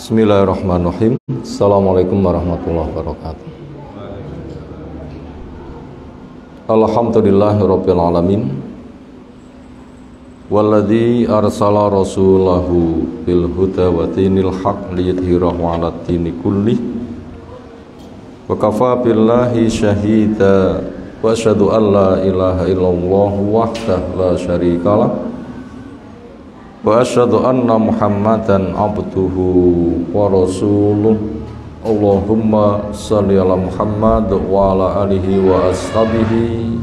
Bismillahirrahmanirrahim. Assalamualaikum warahmatullahi wabarakatuh. Alhamdulillahirabbil alamin. Walladzi arsala rasulahu bil huda wa dinil haq liyudhhirahu 'alad dini kullih. Wa kafa billahi syahida wa asyhadu an la ilaha illallah wahdahu la syarikalah. Wa asyhadu anna Muhammadan abduhu wa rasuluh. Allahumma shalli ala Muhammad wa ala alihi wa ashabihi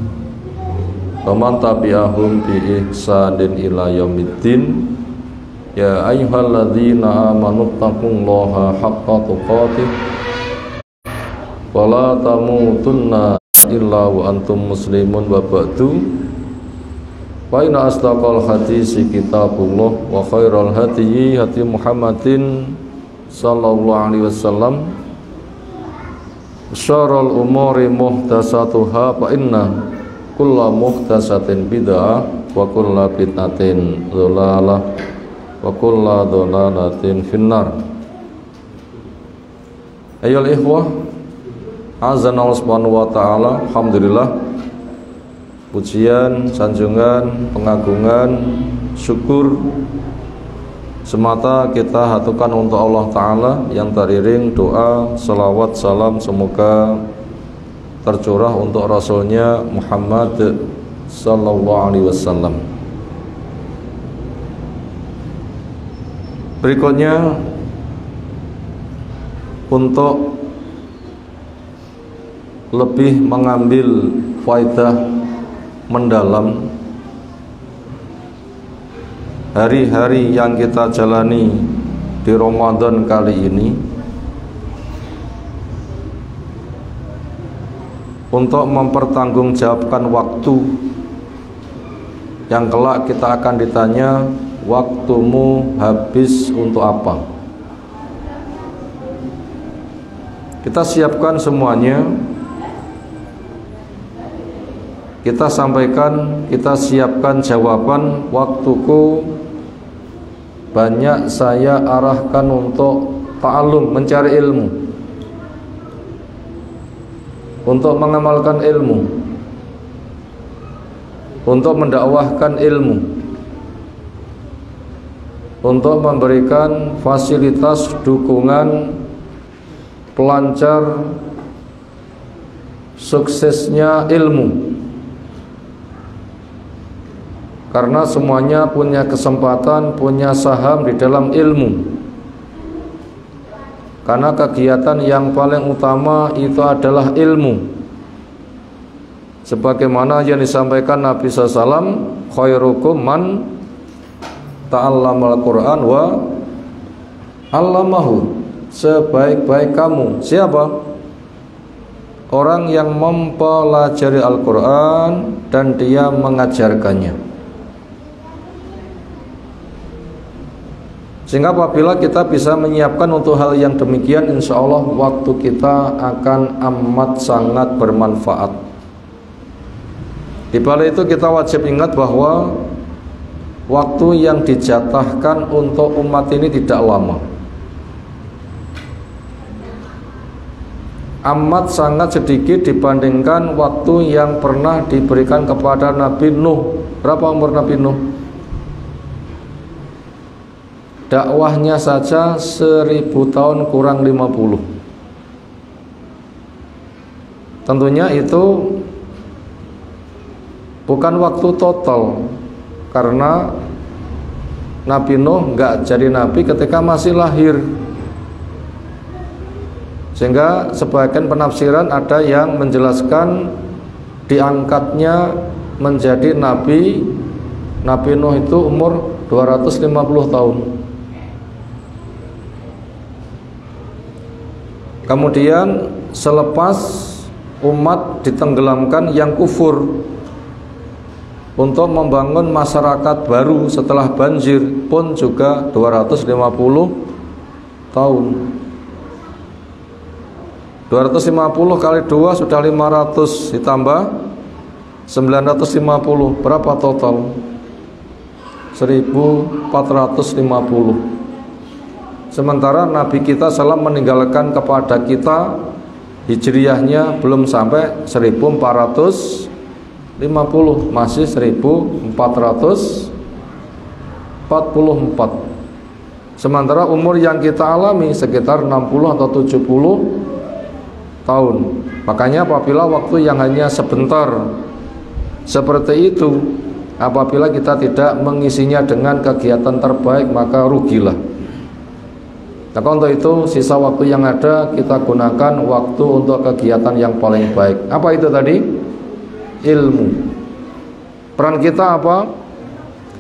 wa man tabi'ahum bi ihsanin ila yaumiddin. Ya ayyuhalladzina amanu taqullaha haqqa tuqatih wa la tamutunna illa wa antum muslimun wa ba'du. Wa inna asdaqal hadisi kitabullah wa khairal hadyi hadi Muhammadin sallallahu alaihi wasallam. Syarrul umuri muhdatsatuha fa inna kulla muhdatsatin bid'ah wa kulla bid'atin dhalalah wa kulla dhalalatin finnar. Ayyuhal ikhwah, azza subhanahu wa ta'ala, alhamdulillah. Pujian, sanjungan, pengagungan, syukur semata kita hatukan untuk Allah Ta'ala, yang teriring doa, salawat, salam semoga tercurah untuk Rasulnya Muhammad sallallahu alaihi wasallam. Berikutnya, untuk lebih mengambil faidah mendalam hari-hari yang kita jalani di Ramadan kali ini, untuk mempertanggungjawabkan waktu yang kelak kita akan ditanya, waktumu habis untuk apa? Kita siapkan semuanya, kita sampaikan, kita siapkan jawaban. Waktuku banyak saya arahkan untuk ta'allum, mencari ilmu, untuk mengamalkan ilmu, untuk mendakwahkan ilmu, untuk memberikan fasilitas dukungan pelancar suksesnya ilmu. Karena semuanya punya kesempatan, punya saham di dalam ilmu. Karena kegiatan yang paling utama itu adalah ilmu. Sebagaimana yang disampaikan Nabi SAW, khairukum man ta'allamal Qur'an wa 'allamahu. Sebaik-baik kamu siapa? Orang yang mempelajari Al-Quran dan dia mengajarkannya. Sehingga apabila kita bisa menyiapkan untuk hal yang demikian, insya Allah waktu kita akan amat sangat bermanfaat. Di balik itu kita wajib ingat bahwa waktu yang dijatahkan untuk umat ini tidak lama, amat sangat sedikit dibandingkan waktu yang pernah diberikan kepada Nabi Nuh. Berapa umur Nabi Nuh? Dakwahnya saja 1000 tahun kurang 50. Tentunya itu bukan waktu total, karena Nabi Nuh nggak jadi nabi ketika masih lahir. Sehingga sebagian penafsiran ada yang menjelaskan diangkatnya menjadi nabi Nuh itu umur 250 tahun. Kemudian selepas umat ditenggelamkan yang kufur, untuk membangun masyarakat baru setelah banjir pun juga 250 tahun. 250 kali 2 sudah 500, ditambah 950, berapa total? 1450. sementara Nabi kita SAW meninggalkan kepada kita hijriyahnya belum sampai 1450, masih 1444. Sementara umur yang kita alami sekitar 60 atau 70 tahun. Makanya apabila waktu yang hanya sebentar seperti itu, apabila kita tidak mengisinya dengan kegiatan terbaik, maka rugilah. Maka untuk itu sisa waktu yang ada kita gunakan waktu untuk kegiatan yang paling baik. Apa itu tadi? Ilmu. Peran kita apa?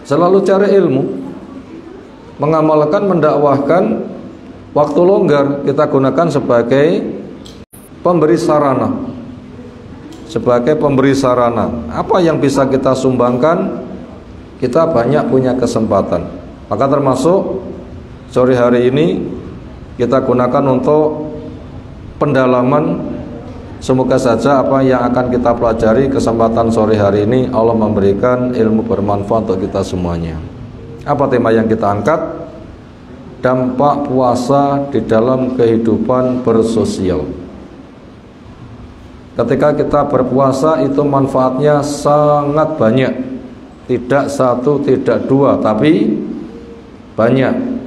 Selalu cari ilmu, mengamalkan, mendakwahkan. Waktu longgar kita gunakan sebagai pemberi sarana. Sebagai pemberi sarana. Apa yang bisa kita sumbangkan? Kita banyak punya kesempatan. Maka termasuk sore hari ini kita gunakan untuk pendalaman. Semoga saja apa yang akan kita pelajari kesempatan sore hari ini Allah memberikan ilmu bermanfaat untuk kita semuanya. Apa tema yang kita angkat? Dampak puasa di dalam kehidupan bersosial. Ketika kita berpuasa itu manfaatnya sangat banyak. Tidak satu, tidak dua, tapi banyak.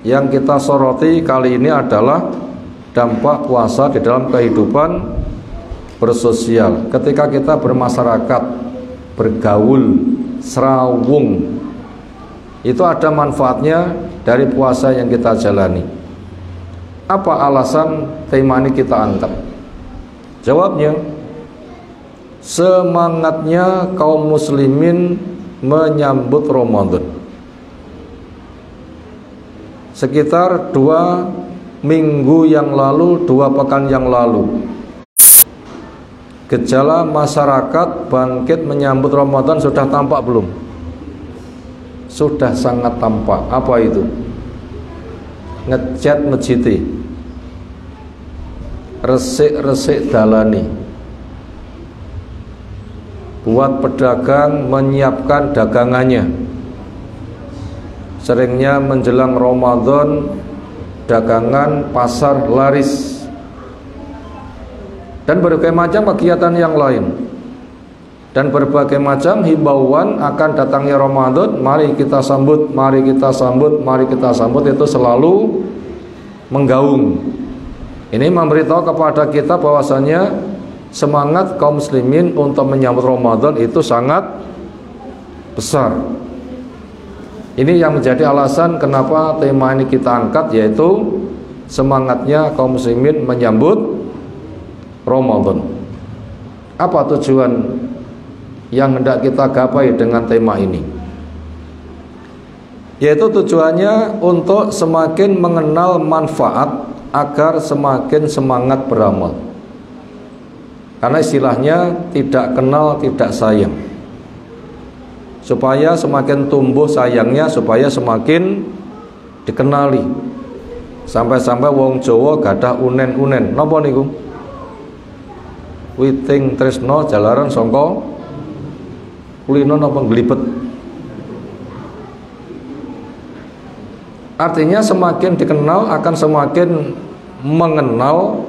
Yang kita soroti kali ini adalah dampak puasa di dalam kehidupan bersosial. Ketika kita bermasyarakat, bergaul, serawung, itu ada manfaatnya dari puasa yang kita jalani. Apa alasan tema ini kita angkat? Jawabnya, semangatnya kaum muslimin menyambut Ramadan. Sekitar 2 minggu yang lalu, 2 pekan yang lalu, gejala masyarakat bangkit menyambut Ramadan sudah tampak belum? Sudah sangat tampak. Apa itu? Ngecat masjid, resik-resik dalani, buat pedagang menyiapkan dagangannya. Seringnya menjelang Ramadan dagangan pasar laris, dan berbagai macam kegiatan yang lain, dan berbagai macam himbauan akan datangnya Ramadan. Mari kita sambut, mari kita sambut, mari kita sambut, itu selalu menggaung. Ini memberitahu kepada kita bahwasanya semangat kaum muslimin untuk menyambut Ramadan itu sangat besar. Ini yang menjadi alasan kenapa tema ini kita angkat, yaitu semangatnya kaum muslimin menyambut Ramadan. Apa tujuan yang hendak kita gapai dengan tema ini? Yaitu tujuannya untuk semakin mengenal manfaat agar semakin semangat beramal. Karena istilahnya tidak kenal tidak sayang. Supaya semakin tumbuh sayangnya, supaya semakin dikenali. Sampai-sampai wong Jawa gadah unen-unen. Napa niku? Witing tresno jalaran sangka kulino napa nglibet. Artinya semakin dikenal akan semakin mengenal,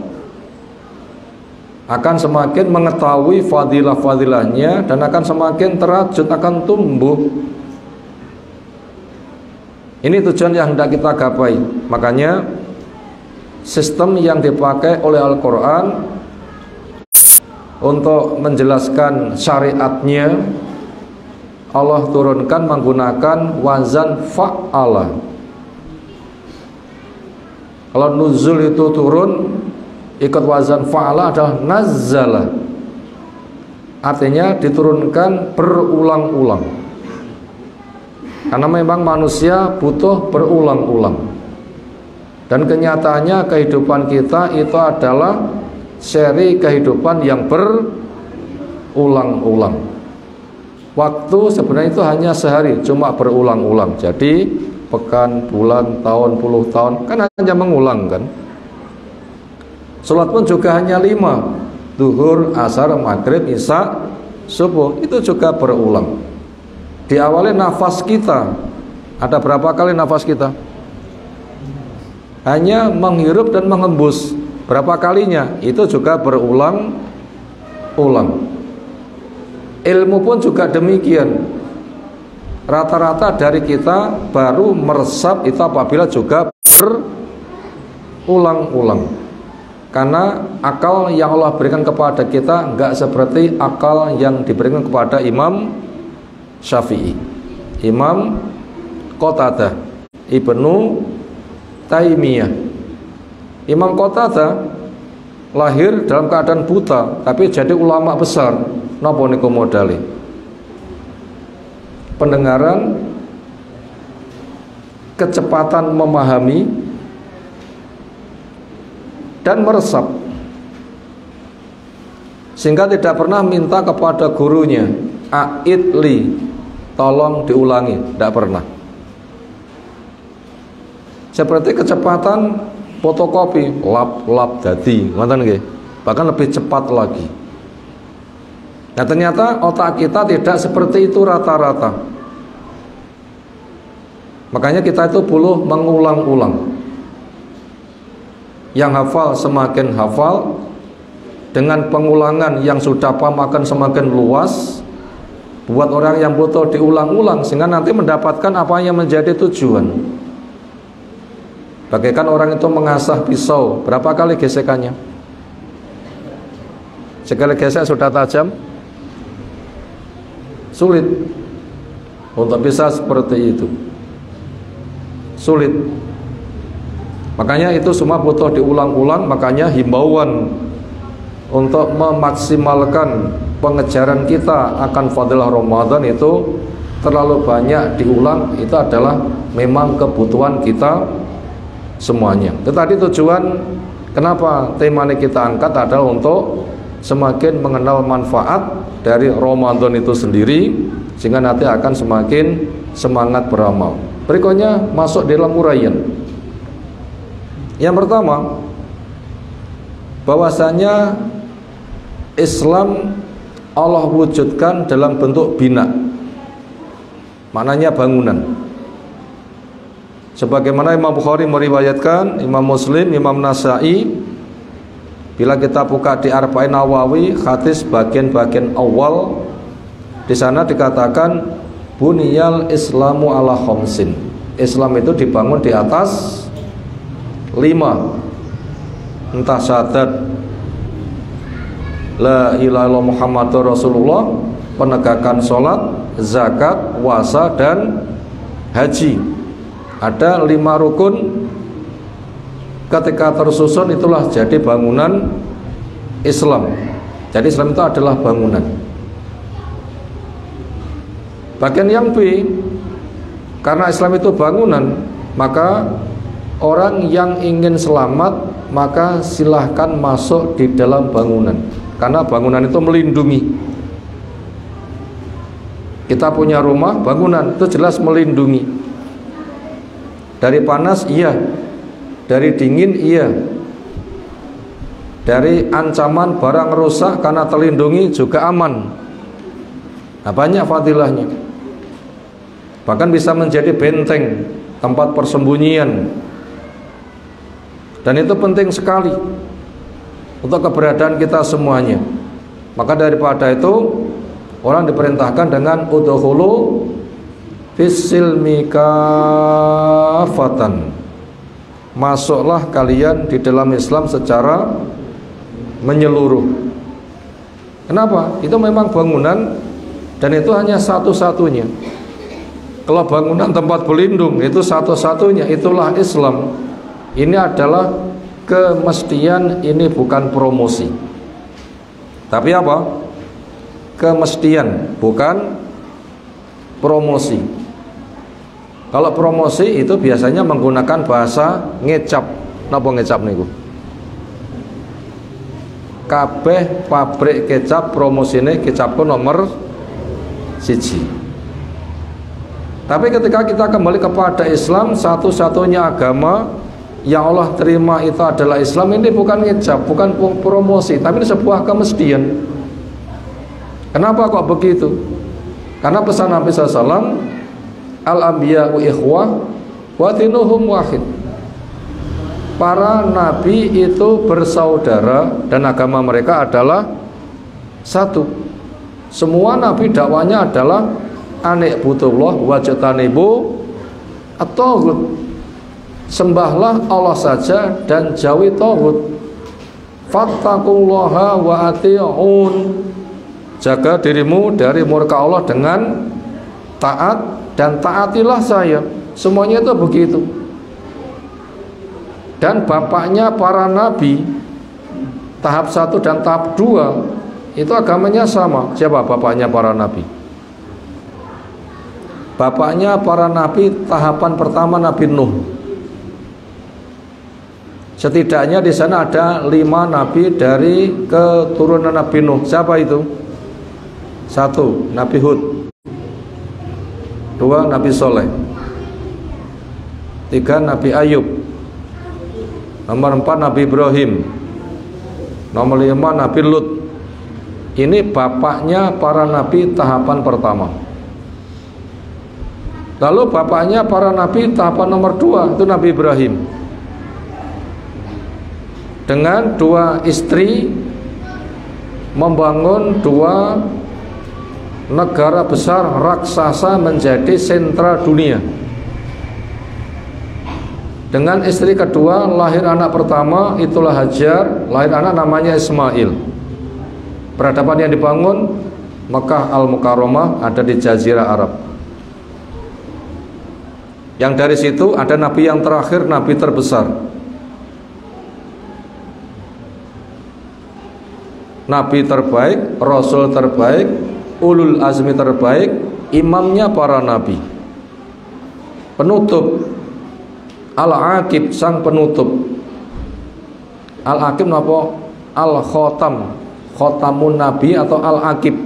akan semakin mengetahui fadilah-fadilahnya, dan akan semakin terajut, akan tumbuh. Ini tujuan yang hendak kita gapai. Makanya sistem yang dipakai oleh Al-Quran untuk menjelaskan syariatnya, Allah turunkan menggunakan wazan fa'ala. Kalau nuzul itu turun ikut wazan fa'ala adalah nazzala, artinya diturunkan berulang-ulang. Karena memang manusia butuh berulang-ulang, dan kenyataannya kehidupan kita itu adalah seri kehidupan yang berulang-ulang. Waktu sebenarnya itu hanya sehari, cuma berulang-ulang. Jadi pekan, bulan, tahun, puluh tahun kan hanya mengulang kan. Sholat pun juga hanya 5, zuhur, asar, maghrib, isya, subuh, itu juga berulang. Diawali nafas kita, ada berapa kali nafas kita? hanya menghirup dan menghembus. Berapa kalinya? Itu juga berulang-ulang. Ilmu pun juga demikian. Rata-rata dari kita baru meresap itu apabila juga berulang-ulang. Karena akal yang Allah berikan kepada kita enggak seperti akal yang diberikan kepada Imam Syafi'i, Imam Qatadah, Ibnu Taimiyah. Imam Qatadah lahir dalam keadaan buta, tapi jadi ulama besar. Napa niku modale? Pendengaran, kecepatan memahami, dan meresap, sehingga tidak pernah minta kepada gurunya, "A'idli, tolong diulangi." Tidak pernah. Seperti kecepatan fotokopi, lap dadi, ngoten nggih. Bahkan lebih cepat lagi. Nah, ternyata otak kita tidak seperti itu rata-rata. Makanya kita itu perlu mengulang-ulang. Yang hafal semakin hafal, dengan pengulangan yang sudah paham akan semakin luas. Buat orang yang butuh diulang-ulang sehingga nanti mendapatkan apa yang menjadi tujuan. Bagaikan orang itu mengasah pisau, berapa kali gesekannya? Sekali gesek sudah tajam? Sulit. Untuk bisa seperti itu sulit. Makanya itu semua butuh diulang-ulang. Makanya himbauan untuk memaksimalkan pengejaran kita akan fadilah Ramadan itu terlalu banyak diulang. Itu adalah memang kebutuhan kita semuanya. Tetapi tujuan kenapa tema ini kita angkat adalah untuk semakin mengenal manfaat dari Ramadan itu sendiri, sehingga nanti akan semakin semangat beramal. Berikutnya masuk dalam uraian. Yang pertama, bahwasanya Islam Allah wujudkan dalam bentuk bina, maknanya bangunan. Sebagaimana Imam Bukhari meriwayatkan, Imam Muslim, Imam Nasai, bila kita buka di Arba'in Nawawi, hadis bagian-bagian awal, di sana dikatakan buniyal Islamu ala khamsin. Islam itu dibangun di atas 5. Entah syahadat la ilaha illallah Muhammadur Rasulullah, penegakan sholat, zakat, puasa, dan haji. Ada 5 rukun. Ketika tersusun itulah jadi bangunan Islam. Jadi Islam itu adalah bangunan. Bagian yang B, karena Islam itu bangunan, maka orang yang ingin selamat maka silahkan masuk di dalam bangunan. Karena bangunan itu melindungi. Kita punya rumah, bangunan itu jelas melindungi. Dari panas iya, dari dingin iya, dari ancaman barang rusak karena terlindungi juga aman. Nah, banyak fadilahnya. Bahkan bisa menjadi benteng, tempat persembunyian. Dan itu penting sekali untuk keberadaan kita semuanya. Maka daripada itu orang diperintahkan dengan udkhulu fis-silmi kafatan. Masuklah kalian di dalam Islam secara menyeluruh. Kenapa? Itu memang bangunan dan itu hanya satu-satunya. Kalau bangunan tempat berlindung itu satu-satunya, itulah Islam. Ini adalah kemestian, ini bukan promosi. Tapi apa? Kemestian, bukan promosi. Kalau promosi itu biasanya menggunakan bahasa ngecap. Napa ngecap niku? Kabeh pabrik kecap promosine kecapku nomor 1. Tapi ketika kita kembali kepada Islam, satu-satunya agama yang Allah terima itu adalah Islam. Ini bukan ngecap, bukan promosi, tapi ini sebuah kemestian. Kenapa kok begitu? Karena pesan Nabi SAW, al-anbiya'u ikhwah wa dinuhum wahid. para nabi itu bersaudara dan agama mereka adalah satu. Semua nabi dakwanya adalah anikbutullah wajtanibu at-taghut. Sembahlah Allah saja dan jauhi taghut. Fattaqullaha wa ati'un. Jaga dirimu dari murka Allah dengan taat dan taatilah saya. Semuanya itu begitu. Dan bapaknya para nabi tahap 1 dan tahap 2 itu agamanya sama. Siapa bapaknya para nabi? Bapaknya para nabi tahapan pertama Nabi Nuh. Setidaknya di sana ada 5 nabi dari keturunan Nabi Nuh. Siapa itu? 1 Nabi Hud, 2 Nabi Soleh, 3 Nabi Ayub, nomor 4 Nabi Ibrahim, nomor 5 Nabi Lut. Ini bapaknya para nabi tahapan pertama. Lalu bapaknya para nabi tahapan nomor 2 itu Nabi Ibrahim, dengan 2 istri membangun 2 negara besar raksasa menjadi sentra dunia. Dengan istri kedua lahir anak pertama, itulah Hajar, lahir anak namanya Ismail. Peradaban yang dibangun Mekah Al-Mukarramah ada di Jazirah Arab. Yang dari situ ada nabi yang terakhir, nabi terbesar, nabi terbaik, rasul terbaik, ulul azmi terbaik, imamnya para nabi, penutup, al-aqib sang penutup. Al-aqib apa? Al-khotam, khotamun nabi atau al-aqib.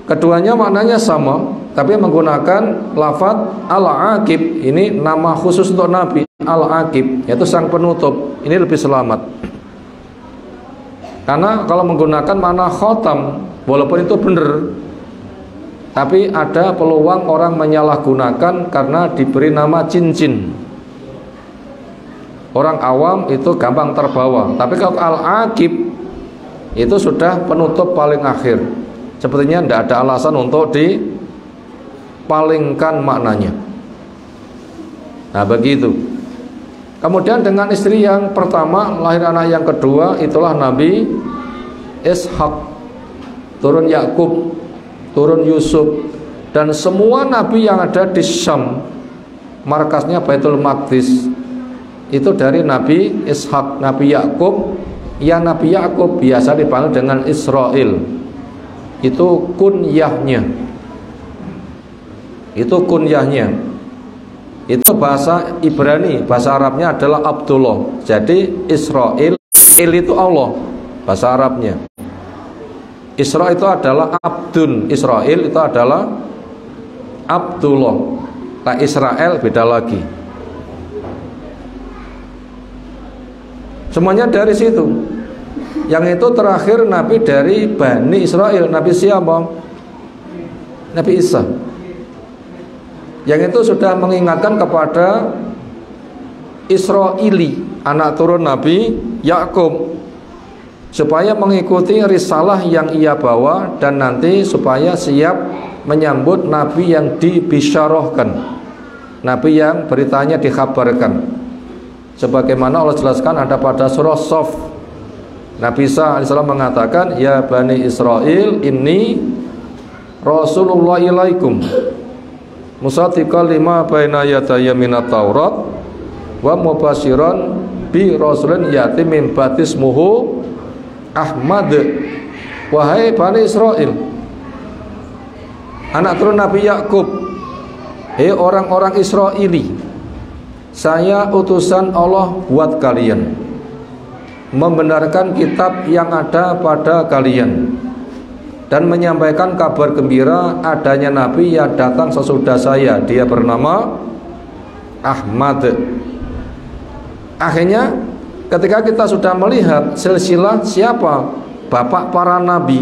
Keduanya maknanya sama, tapi menggunakan lafaz al-aqib. Ini nama khusus untuk nabi, al-aqib, yaitu sang penutup. Ini lebih selamat. Karena kalau menggunakan makna khotam, walaupun itu benar, tapi ada peluang orang menyalahgunakan karena diberi nama cincin. Orang awam itu gampang terbawa. Tapi kalau al-aqib itu sudah penutup paling akhir. Sepertinya tidak ada alasan untuk dipalingkan maknanya. Nah begitu. Kemudian dengan istri yang pertama lahir anak yang kedua, itulah Nabi Ishak, turun Yakub, turun Yusuf, dan semua nabi yang ada di Syam, markasnya Baitul Maqdis, itu dari Nabi Ishak, Nabi Yakub. Yang Nabi Yakub biasa dipanggil dengan Israel. Itu kunyahnya. Itu kunyahnya. Itu bahasa Ibrani, bahasa Arabnya adalah Abdullah. Jadi Israel, Il itu Allah, bahasa Arabnya. Isra itu adalah Abdun, Israel itu adalah Abdullah. Nah Israel beda lagi. Semuanya dari situ. Yang itu terakhir nabi dari Bani Israel. Nabi siapa? Nabi Isa. Yang itu sudah mengingatkan kepada Israili, anak turun Nabi Yakub, supaya mengikuti risalah yang ia bawa dan nanti supaya siap menyambut Nabi yang dibisyarahkan, Nabi yang beritanya dikhabarkan. Sebagaimana Allah jelaskan ada pada surah Shaf, Nabi Isa AS mengatakan, ya Bani Israel, inni Rasulullah ilaikum musaddiqan lima baina yadayya minat Taurat wa mubasyiran bi rasulin yati min ba'dismuhu Ahmad. Wahai Bani Israel, anak turun Nabi Yakub, hei orang-orang Israeli, saya utusan Allah buat kalian, membenarkan kitab yang ada pada kalian dan menyampaikan kabar gembira adanya Nabi yang datang sesudah saya. Dia bernama Ahmad. Akhirnya ketika kita sudah melihat silsilah siapa bapak para nabi,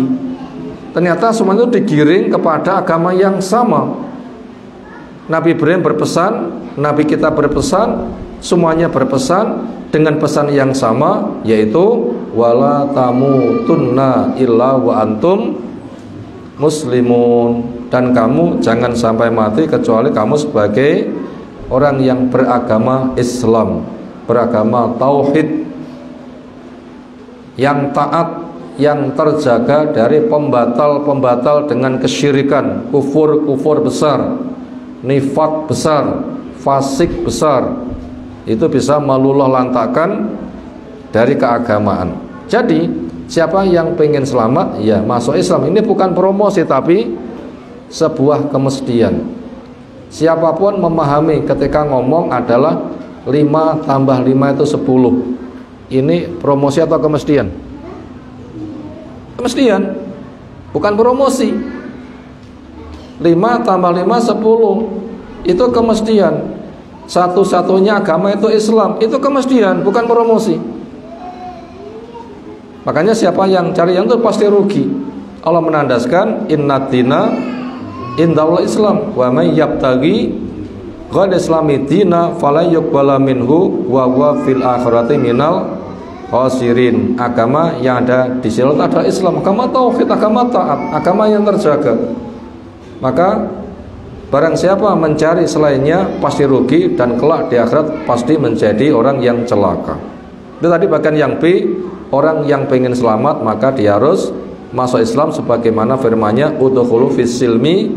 ternyata semua itu digiring kepada agama yang sama. Nabi Ibrahim berpesan, Nabi kita berpesan, semuanya berpesan dengan pesan yang sama, yaitu wala tamutunna illa wa antum muslimun, dan kamu jangan sampai mati kecuali kamu sebagai orang yang beragama Islam, beragama tauhid, yang taat, yang terjaga dari pembatal-pembatal dengan kesyirikan, kufur besar, nifak besar, fasik besar. Itu bisa meluluh lantakan dari keagamaan. Jadi siapa yang pengen selamat, ya masuk Islam. Ini bukan promosi tapi sebuah kemestian. Siapapun memahami ketika ngomong adalah 5 tambah 5 itu 10. Ini promosi atau kemestian? Kemestian, bukan promosi. 5 tambah 5 10. Itu kemestian. Satu-satunya agama itu Islam. Itu kemestian, bukan promosi. Makanya siapa yang cari yang itu pasti rugi. Allah menandaskan inna dina indallah Islam wa may yabtaghi ghayra islami dina fala yuqbala minhu wa huwa fil akhirati minal khasirin. Agama yang ada di sini adalah Islam, agama tauhid, agama taat, agama yang terjaga. Maka barang siapa mencari selainnya pasti rugi dan kelak di akhirat pasti menjadi orang yang celaka. Itu tadi bagian yang B. Orang yang pengen selamat maka dia harus masuk Islam sebagaimana firman-Nya udkhulu fis silmi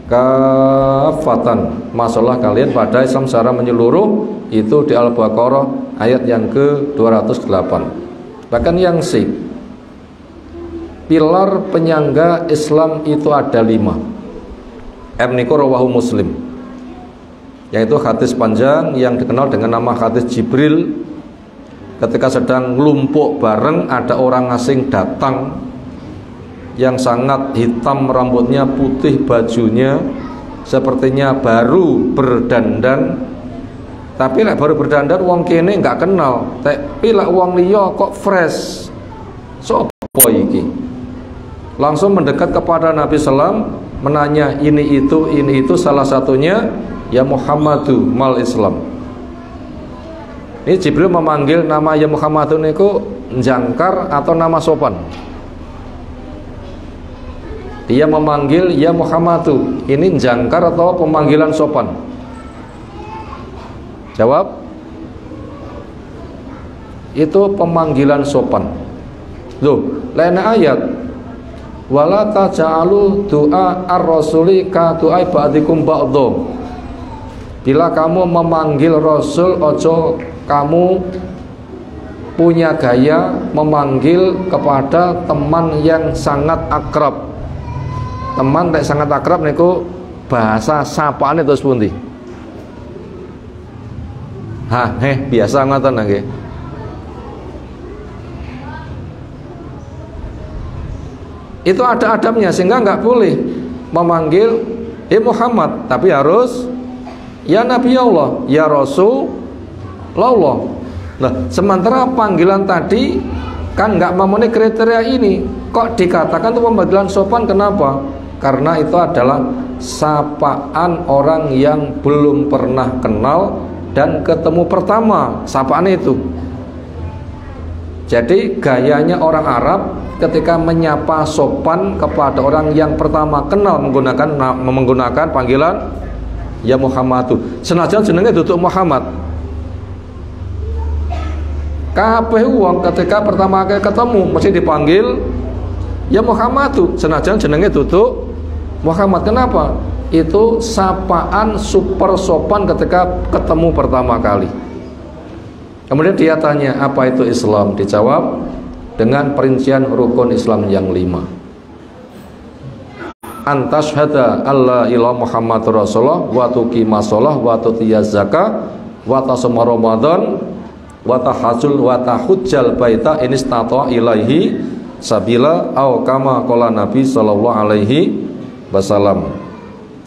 kafatan. Masuklah kalian pada Islam secara menyeluruh. Itu di Al-Baqarah ayat yang ke-208. Bahkan yang C, pilar penyangga Islam itu ada 5. Niku rawahu Muslim, yaitu hadis panjang yang dikenal dengan nama hadis Jibril. Ketika sedang ngelumpuk bareng, ada orang asing datang yang sangat hitam rambutnya, putih bajunya, sepertinya baru berdandan. Tapi lek baru berdandan wong kene nggak kenal, tapi lek wong liya kok fresh. Sopo iki? Langsung mendekat kepada Nabi sallam, menanya ini itu, salah satunya ya Muhammadu mal Islam. Ini Jibril memanggil nama ya Muhammadu niku jangkar atau nama sopan. Dia memanggil ya Muhammadu, ini jangkar atau pemanggilan sopan? Jawab. Itu pemanggilan sopan. Loh, lain ayat wala taj'alu du'a ar-rasuli ka du'a ba'dikum ba'dha. Bila kamu memanggil Rasul, ojo kamu punya gaya memanggil kepada teman yang sangat akrab. Teman yang sangat akrab niku bahasa sapaan itu pundi? Biasa ngoten nggih. Itu ada adabnya, sehingga nggak boleh memanggil Muhammad, tapi harus ya Nabi Allah, ya Rasul Allah. Nah, sementara panggilan tadi kan nggak memenuhi kriteria ini, kok dikatakan itu pemanggilan sopan? Kenapa? Karena itu adalah sapaan orang yang belum pernah kenal dan ketemu pertama, sapaan itu. Jadi gayanya orang Arab ketika menyapa sopan kepada orang yang pertama kenal menggunakan panggilan ya Muhammadu. Senajan jenenge duduk Muhammad. Kabeh wong ketika pertama kali ketemu mesti dipanggil ya Muhammadu. Senajan jenenge duduk Muhammad. Kenapa? Itu sapaan super sopan ketika ketemu pertama kali. Kemudian dia tanya, apa itu Islam? Dijawab dengan perincian rukun Islam yang 5. Antashhada alla ilaha Muhammadur Rasulullah wa tuqimas shalah wa tutiyaz zakah wa tasuma Ramadan wa tahajjul wa tahujjal baita in istata ilaihi sabila au kama qala Nabi sallallahu alaihi wasallam.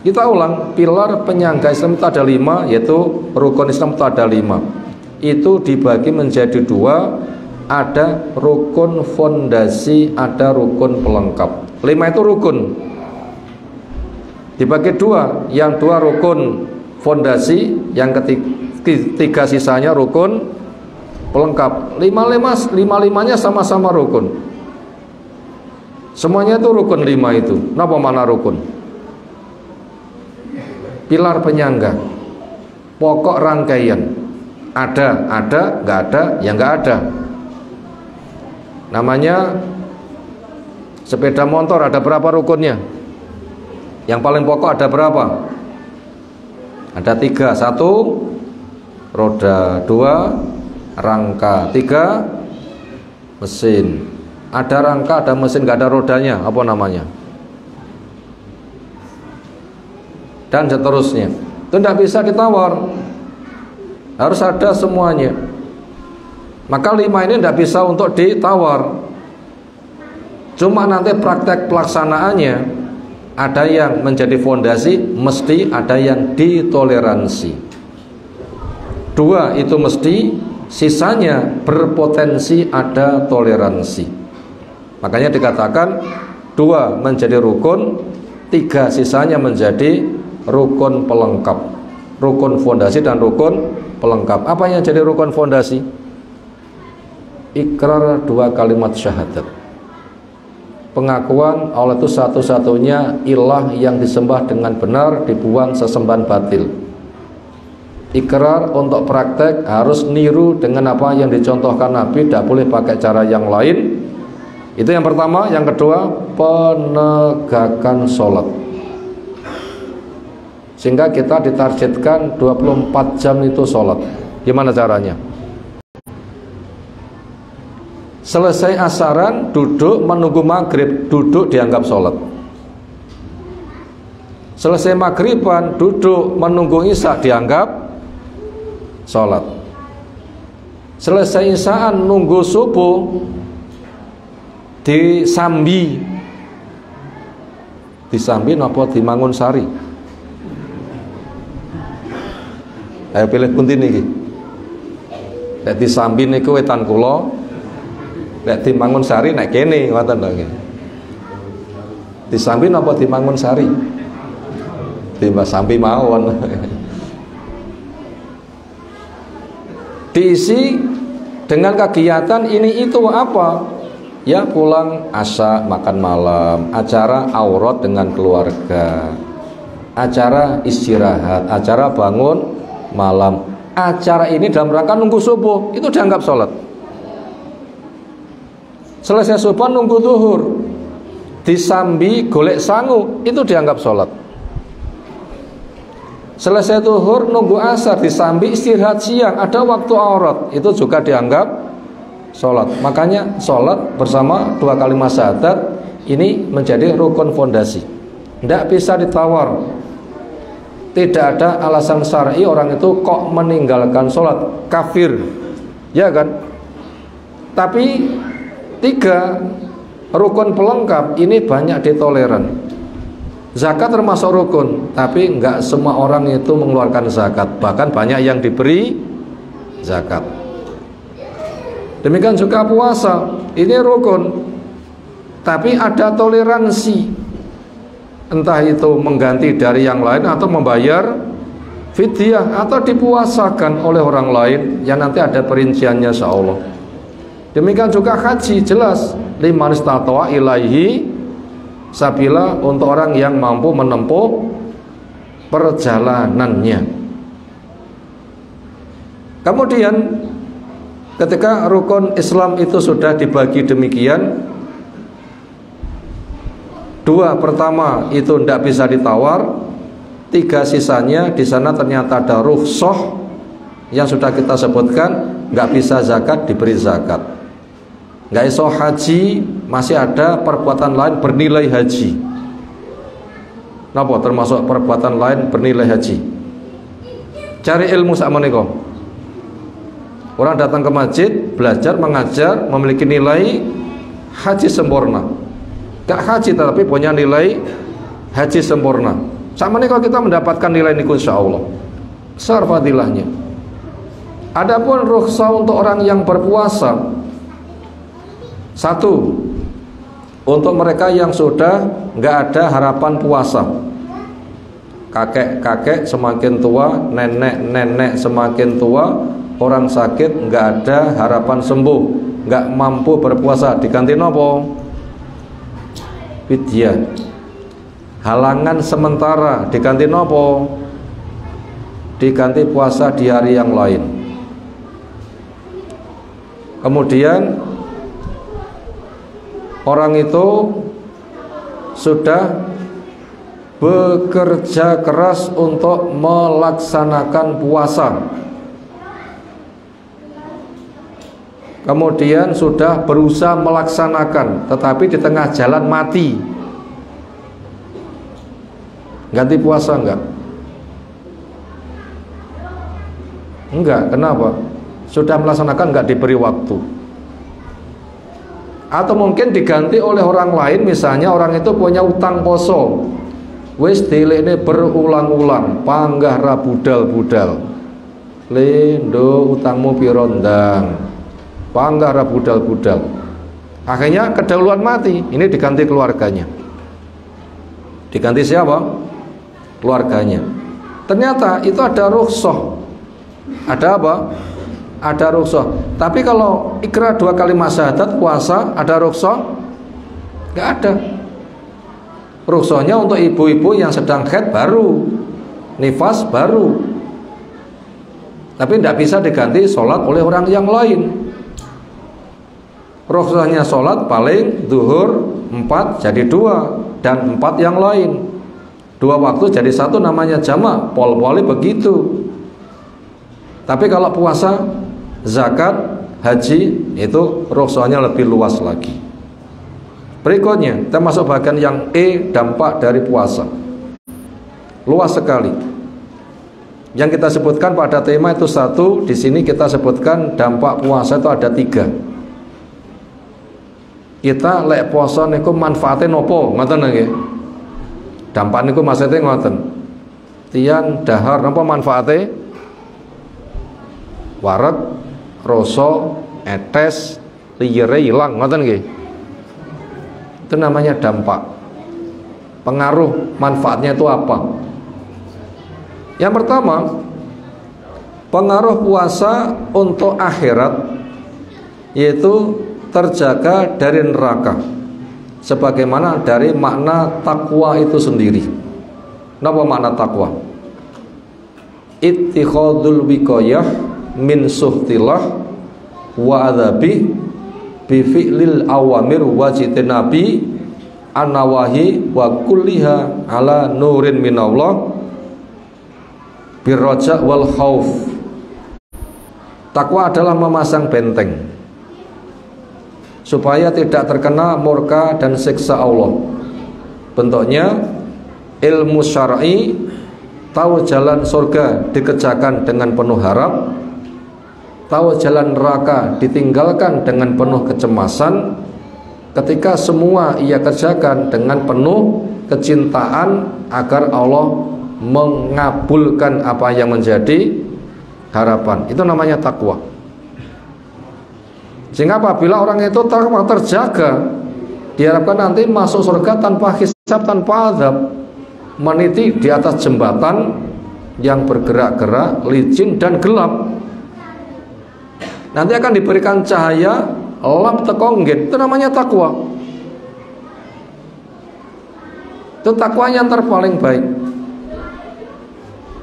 Kita ulang, pilar penyangga Islam itu ada 5, yaitu rukun Islam itu ada 5. Itu dibagi menjadi 2, ada rukun fondasi, ada rukun pelengkap. 5 itu rukun. dibagi dua, yang dua rukun fondasi, yang ketiga sisanya rukun pelengkap. Lima-limanya sama-sama rukun. Semuanya itu rukun 5 itu. Kenapa mana rukun? Pilar penyangga, pokok rangkaian. Ada, nggak ada, ya nggak ada. Namanya sepeda motor, ada berapa rukunnya? Yang paling pokok ada berapa? Ada 3. 1 roda, 2 rangka, 3 mesin. Ada rangka, ada mesin, nggak ada rodanya, apa namanya? Dan seterusnya. Itu tidak bisa ditawar, harus ada semuanya. Maka 5 ini tidak bisa untuk ditawar. Cuma nanti praktek pelaksanaannya, ada yang menjadi fondasi, mesti ada yang ditoleransi. 2 itu mesti, sisanya berpotensi ada toleransi. Makanya dikatakan 2 menjadi rukun, 3 sisanya menjadi rukun pelengkap. Rukun fondasi dan rukun pelengkap. Apa yang jadi rukun fondasi? Ikrar 2 kalimat syahadat. Pengakuan Allah itu satu-satunya ilah yang disembah dengan benar, dibuang sesembahan batil. Ikrar untuk praktek harus niru dengan apa yang dicontohkan Nabi, tidak boleh pakai cara yang lain. Itu yang pertama. Yang kedua, penegakan sholat. Sehingga kita ditargetkan 24 jam itu sholat. Gimana caranya? Selesai asaran, duduk menunggu maghrib, duduk dianggap sholat. Selesai maghriban, duduk menunggu isya, dianggap sholat. Selesai isyaan, nunggu subuh, disambi. Disambi napa dimangun sari? Ayo pilih pundi niki. Nek disambi niku wetan kula, nek dimangun sari nek kene ngoten lho nggih. Disambi napa dimangun sari? Disambi mawon. Diisi dengan kegiatan ini itu apa? Ya pulang asya, makan malam, acara aurat dengan keluarga, acara istirahat, acara bangun malam. Acara ini dalam rangka nunggu subuh, itu dianggap sholat. Selesai subuh nunggu zuhur, disambi golek sangu, itu dianggap sholat. Selesai zuhur nunggu asar, disambi istirahat siang, ada waktu aurat, itu juga dianggap sholat. Makanya sholat bersama 2 kalimat syahadat ini menjadi rukun fondasi, tidak bisa ditawar. Tidak ada alasan syar'i orang itu kok meninggalkan sholat, kafir, ya kan? Tapi 3 rukun pelengkap ini banyak ditoleran. Zakat termasuk rukun, tapi nggak semua orang itu mengeluarkan zakat, bahkan banyak yang diberi zakat. Demikian juga puasa, ini rukun, tapi ada toleransi. Entah itu mengganti dari yang lain atau membayar fidyah atau dipuasakan oleh orang lain yang nanti ada perinciannya insyaallah. Demikian juga haji, jelas liman istata'a ilaihi sabila, untuk orang yang mampu menempuh perjalanannya. Kemudian ketika rukun Islam itu sudah dibagi demikian, 2 pertama itu tidak bisa ditawar, 3 sisanya di sana ternyata ada rukhsah yang sudah kita sebutkan, nggak bisa zakat diberi zakat, nggak iso haji, masih ada perbuatan lain bernilai haji. Napa termasuk perbuatan lain bernilai haji? Cari ilmu sakmenika. Orang datang ke masjid, belajar, mengajar, memiliki nilai haji sempurna. Gak haji tetapi punya nilai haji sempurna. Sama nih kalau kita mendapatkan nilai niku insyaallah besar fadilahnya. Adapun rukhsah untuk orang yang berpuasa, 1 untuk mereka yang sudah nggak ada harapan puasa, kakek-kakek semakin tua, nenek-nenek semakin tua, orang sakit nggak ada harapan sembuh, nggak mampu berpuasa, diganti nopo? Fidyah. Halangan sementara, diganti nopo? Diganti puasa di hari yang lain. Kemudian orang itu sudah bekerja keras untuk melaksanakan puasa, kemudian sudah berusaha melaksanakan, tetapi di tengah jalan mati, ganti puasa enggak? Enggak, kenapa? Sudah melaksanakan enggak diberi waktu. Atau mungkin diganti oleh orang lain, misalnya orang itu punya utang poso, wis dilekne berulang-ulang, panggah ra budal-budal, lendo utangmu piro ndang, panggah ra budal-budal, akhirnya kedahuluan mati. Ini diganti keluarganya. Diganti siapa? Keluarganya. Ternyata itu ada rukhsah. Ada apa? Ada rukhsah. Tapi kalau ikrar 2 kalimat syahadat puasa, ada rukhsah? Enggak ada. Rukhsahnya untuk ibu-ibu yang sedang haid baru, nifas baru. Tapi tidak bisa diganti sholat oleh orang yang lain. Rukhsahnya sholat paling zuhur 4 jadi 2, dan 4 yang lain. 2 waktu jadi 1 namanya jamak, pol-poli begitu. Tapi kalau puasa, zakat, haji itu rukhsahnya lebih luas lagi. Berikutnya kita masuk bagian yang E, dampak dari puasa. Luas sekali. Yang kita sebutkan pada tema itu 1, di sini kita sebutkan dampak puasa itu ada 3. Kita lek puasa niku manfaatnya nopo, ngoten nggih. Dampak niku maksudnya ngoten. Tiang dahar napa manfaatnya? Waret, rasa, etes, liyere ilang, ngoten nggih. Itu namanya dampak. Pengaruh manfaatnya itu apa? Yang pertama, pengaruh puasa untuk akhirat, yaitu terjaga dari neraka, sebagaimana dari makna takwa itu sendiri. Napa makna takwa? Ittikhadul wiqayah min suhtilah wa adzabi bi fi'lil awamir wa jitnabi an-nawahi wa kulliha ala nurin minallah birraja wal khauf. Takwa adalah memasang benteng supaya tidak terkena murka dan siksa Allah. Bentuknya ilmu syar'i, tahu jalan surga dikerjakan dengan penuh harap, tahu jalan neraka ditinggalkan dengan penuh kecemasan. Ketika semua ia kerjakan dengan penuh kecintaan agar Allah mengabulkan apa yang menjadi harapan. Itu namanya takwa. Sehingga apabila orang itu takwa terjaga, diharapkan nanti masuk surga tanpa hisab, tanpa azab, meniti di atas jembatan yang bergerak-gerak, licin dan gelap. Nanti akan diberikan cahaya lap tekonggen. Itu namanya takwa. Itu takwa yang terpaling baik.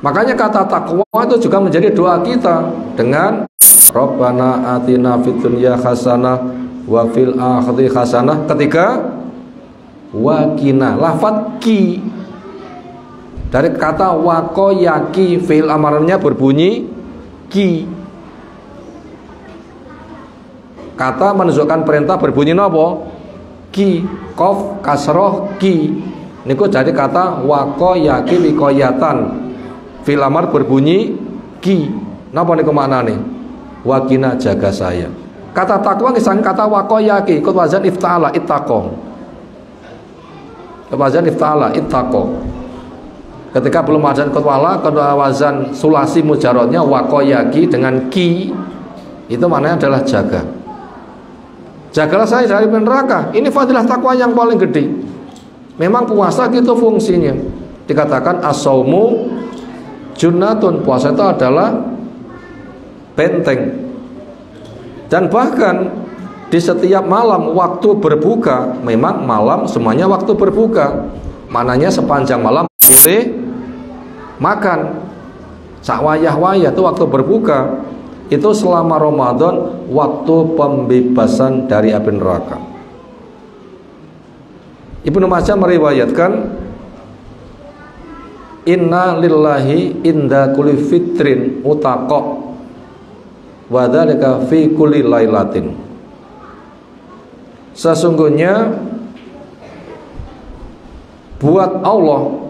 Makanya kata takwa itu juga menjadi doa kita dengan Rabbana atina fid dunya hasanah wa fil akhirati hasanah. Ketiga, wakina, lafadz ki dari kata wakoyaki, fi'il amarannya berbunyi ki. Kata menunjukkan perintah berbunyi nopo? Ki, kof, kasroh, ki. Niku jadi kata wakoyaki wikoyatan. Fi'il amar berbunyi ki. Napa niku maknane? Wakina, jaga saya. Kata takwa ngisang kata wakoyaki, kut wazan ifta'ala ittaqo. Kut wazan ifta'ala ittaqo. Ketika belum wazan kut wala, kedua wazan sulasi mujarrodnya wakoyaki dengan ki, itu maknanya adalah jaga. Jagalah saya dari neraka. Ini fadilah takwa yang paling gede. Memang puasa gitu fungsinya. Dikatakan as-saumu junnatun, puasa itu adalah benteng. Dan bahkan di setiap malam waktu berbuka, memang malam semuanya waktu berbuka, maknanya sepanjang malam boleh makan. Sak wayah-wayah itu waktu berbuka. Itu selama Ramadan waktu pembebasan dari api neraka. Ibnu Majah meriwayatkan, inna lillahi inda kulli fitrin utaqo wa dzalika fi kulli lailatin. Sesungguhnya buat Allah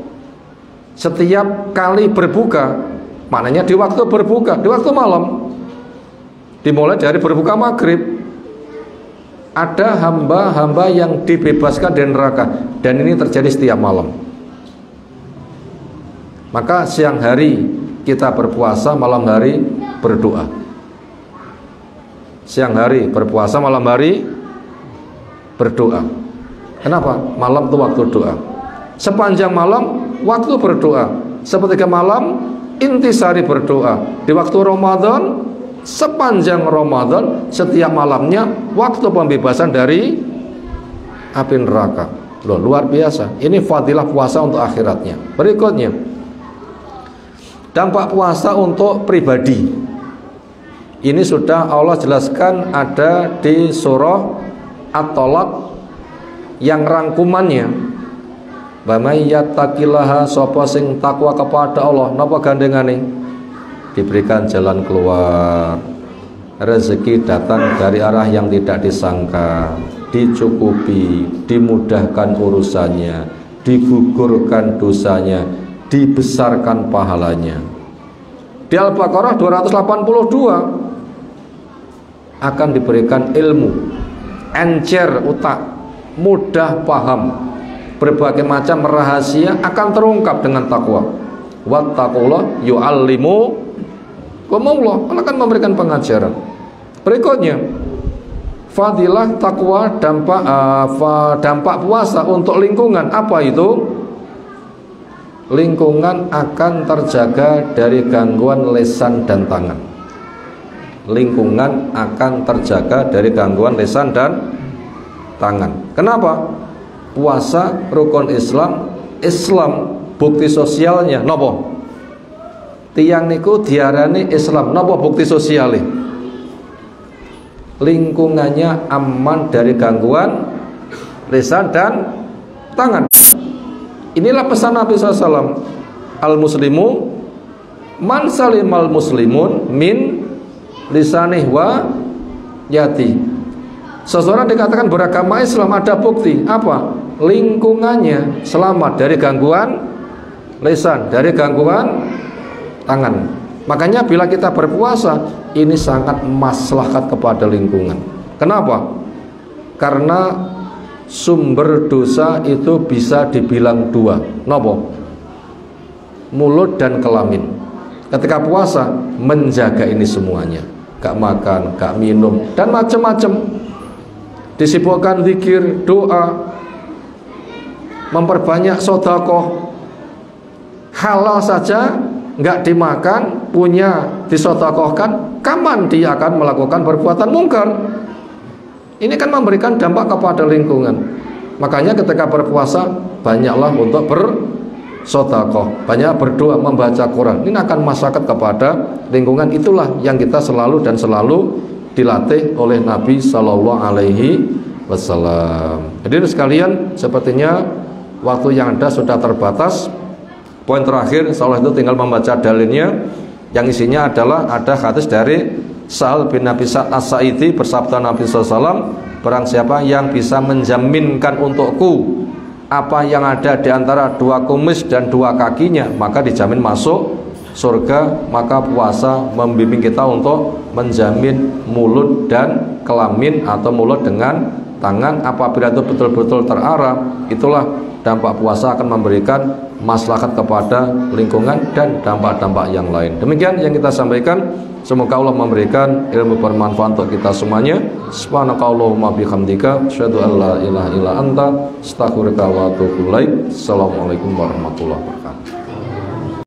setiap kali berbuka, maknanya di waktu berbuka, di waktu malam, dimulai dari berbuka maghrib, ada hamba-hamba yang dibebaskan dari neraka, dan ini terjadi setiap malam. Maka siang hari kita berpuasa, malam hari berdoa. Siang hari berpuasa, malam hari berdoa. Kenapa? Malam itu waktu doa. Sepanjang malam waktu berdoa. Sepertiga malam intisari berdoa. Di waktu Ramadan, sepanjang Ramadan, setiap malamnya waktu pembebasan dari api neraka. Loh, luar biasa. Ini fadilah puasa untuk akhiratnya. Berikutnya, dampak puasa untuk pribadi. Ini sudah Allah jelaskan ada di surah At-Tolak yang rangkumannya. Wa may yattaqillaha, sapa sing takwa kepada Allah, napa gandengane? Diberikan jalan keluar, rezeki datang dari arah yang tidak disangka, dicukupi, dimudahkan urusannya, digugurkan dosanya, dibesarkan pahalanya. Di Al-Baqarah 282 akan diberikan ilmu, encer otak, mudah paham, berbagai macam rahasia akan terungkap dengan takwa. Wattaqullah yu'allimukumullah, Allah akan memberikan pengajaran. Berikutnya, fadilah takwa, dampak puasa untuk lingkungan. Apa itu? Lingkungan akan terjaga dari gangguan lisan dan tangan. Lingkungan akan terjaga dari gangguan lisan dan tangan. Kenapa? Puasa rukun Islam, Islam bukti sosialnya nopo? Tiang niku diarani Islam, nopo bukti sosialnya? Lingkungannya aman dari gangguan lisan dan tangan. Inilah pesan Nabi SAW. Al-muslimu man salimal muslimun min lisanih wa yati. Seseorang dikatakan beragama Islam, ada bukti. Apa? Lingkungannya selamat dari gangguan lisan, dari gangguan tangan. Makanya bila kita berpuasa, ini sangat maslahat kepada lingkungan. Kenapa? Karena sumber dosa itu bisa dibilang dua. Nopo? Mulut dan kelamin. Ketika puasa, menjaga ini semuanya. Gak makan, gak minum, dan macam-macam. Disibukkan zikir, doa, memperbanyak sedekah. Halal saja nggak dimakan, punya disedekahkan, kapan dia akan melakukan perbuatan mungkar? Ini kan memberikan dampak kepada lingkungan. Makanya ketika berpuasa, banyaklah untuk bersedekah, banyak berdoa, membaca Quran. Ini akan masyarakat kepada lingkungan. Itulah yang kita selalu dan selalu dilatih oleh Nabi Sallallahu Alaihi Wasallam. Jadi sekalian, sepertinya waktu yang ada sudah terbatas. Poin terakhir, insyaallah itu tinggal membaca dalilnya, yang isinya adalah ada hadis dari Sa'al bin Abi Sa'ad As-Sa'idi, bersabda Nabi SAW, barang siapa yang bisa menjaminkan untukku apa yang ada di antara dua kumis dan dua kakinya, maka dijamin masuk surga. Maka puasa membimbing kita untuk menjamin mulut dan kelamin atau mulut dengan tangan. Apabila itu betul-betul terarah, itulah dampak puasa akan memberikan maslahat kepada lingkungan dan dampak-dampak yang lain. Demikian yang kita sampaikan. Semoga Allah memberikan ilmu bermanfaat untuk kita semuanya. Subhanakallahumma bihamdika asyhadu an la ilaha illa anta astaghfiruka wa atubu ilaik. Assalamualaikum warahmatullahi wabarakatuh.